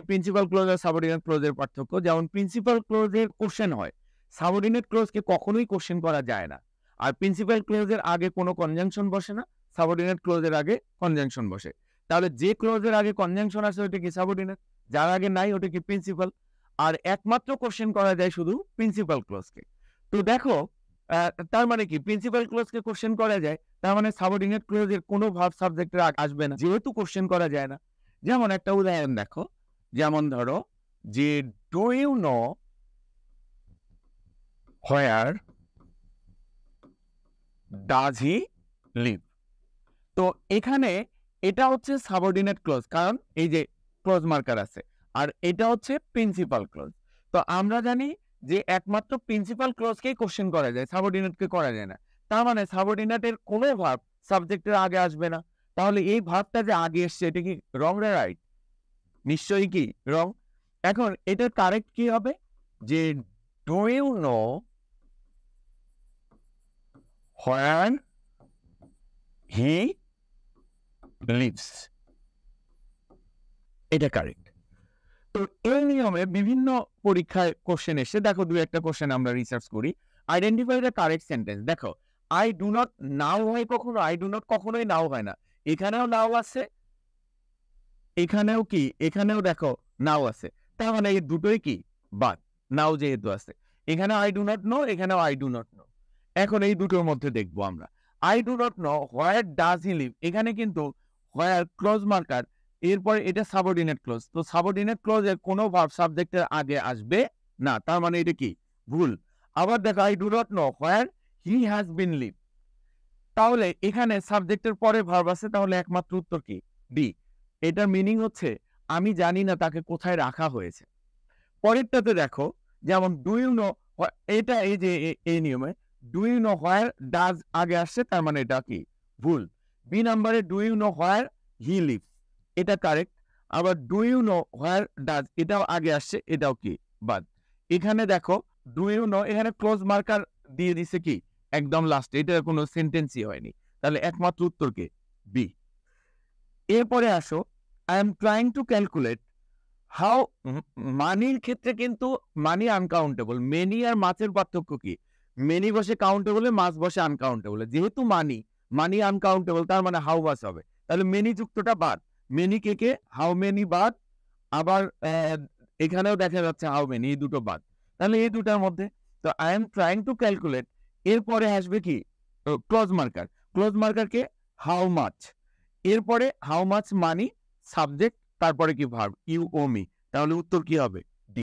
Principal clause আর subordinate ক্লোজের পার্থক্য, যেমন principal ক্লোজের question হয়, সাবঅর্ডিনেট ক্লোজকে কখনোই কোশ্চেন করা যায় না। আর প্রিন্সিপাল ক্লোজের আগে কোনো কনজাংশন বসে না, সাবঅর্ডিনেট ক্লোজের আগে কনজাংশন বসে। তাহলে যে ক্লোজের আগে কনজাংশন আছে ওটা কি সাবঅর্ডিনেট, যার আগে নাই ওটা কি প্রিন্সিপাল। আর একমাত্র কোশ্চেন করা যায় শুধু প্রিন্সিপাল ক্লোজকে। তো দেখো, তার মানে কি প্রিন্সিপাল ক্লোজকে কোশ্চেন করা যায়, তার মানে সাবঅর্ডিনেট ক্লোজের কোনো ভার্ব সাবজেক্টের আসবে না, যেহেতু কোশ্চেন করা যায় না। যেমন একটা উদাহরণ দেখো, যেমন ধরো যে do you know where does he live. তো এখানে এটা হচ্ছে সাবঅর্ডিনেট ক্লোজ, কারণ এই যে ক্লোজ মার্কার আছে, আর এটা হচ্ছে প্রিন্সিপাল ক্লোজ। তো আমরা জানি যে একমাত্র প্রিন্সিপাল ক্লোজকেই কোশ্চেন করা যায়, সাবঅর্ডিনেটকে করা যায় না। তার মানে সাবঅর্ডিনেটের কোনো ভার্ব সাবজেক্টের আগে আসবে না। তাহলে এই ভার্বটা যে আগে এসছে এটা কি রং না রাইট? নিশ্চয়ই কি রং। এখন এটার কারেক্ট কি হবে, যে do you know where he lives, এটা কারেক্ট। তো এই নিয়মে বিভিন্ন পরীক্ষায় কোশ্চেন এসে, দেখো দুই একটা কোশ্চেন আমরা রিসার্চ করি। Identify the correct sentence. দেখো আই ডু নট নাও হয় কখনো, আই ডু নট কখনোই নাও হয় না। এখানেও নাও আছে, এখানেও কি, এখানেও দেখো নাও আছে। তার মানে এই দুটোই কি বাদ, নাও যেহেতু আছে। এখানে আই ডু নট নো, এখানেও আই ডু নট নো। এখন এই দুটোর মধ্যে দেখবো আমরা, I do not know where does he live, এখানে কিন্তু হোয়ার ক্লোজ মার্কার, এরপরে এটা সাবঅর্ডিনেট ক্লোজ। তো সাবঅর্ডিনেট ক্লোজের কোনো ভার্ব সাবজেক্টের আগে আসবে না, তার মানে এটা কি ভুল। আবার দেখো I do not know where he has been live, তাহলে এখানে সাবজেক্টের পরে ভার্ব আছে, তাহলে একমাত্র উত্তর কি ডি। এটার মিনিং হচ্ছে আমি জানি না তাকে কোথায় রাখা হয়েছে। পরেরটাতে দেখো, যেমন ডু ইউ নো, এটা এই যে এই নিয়মে do you know where does আগে আসছে, তার মানে এটা কি ভুল। বি নাম্বারে do you know where he lives, এটা কারেক্ট। আবার do you know where does এটাও আগে আসছে, এটাও কি বাদ। এখানে দেখো ডু ইউ নো, এখানে ক্লোজ মার্কার দিয়ে দিছে কি একদম লাস্টে, এটা কোনো সেন্টেন্সই হয়নি। তাহলে একমাত্র উত্তর কে বি। এরপরে আসো, I am trying to calculate how, মানির ক্ষেত্রে কিন্তু মানি আনকাউন্টেবল। মেনি আর মাছের পার্থক্য কি, মেনি বসে কাউন্টেবলে, মাছ বসে আনকাউন্টেবলে। যেহেতু মানি আনকাউন্টেবল, তার মানে হাউ মাছ হবে। তাহলে মেনি যুক্তটা বাদ, মেনি কে হাউ মেনি বাদ। আবার এখানেও দেখা যাচ্ছে হাউ মেনি, এই দুটো বাদ। তাহলে এই দুটার মধ্যে, তো I am trying to calculate, এরপরে আসবে কি ক্লোজ মার্কার। ক্লোজ মার্কারকে হাউ মাছ, এরপরে হাউ মাছ মানি সাবজেক্ট, তারপরে কি ভার্ব ইউ ও মি। তাহলে উত্তর কি হবে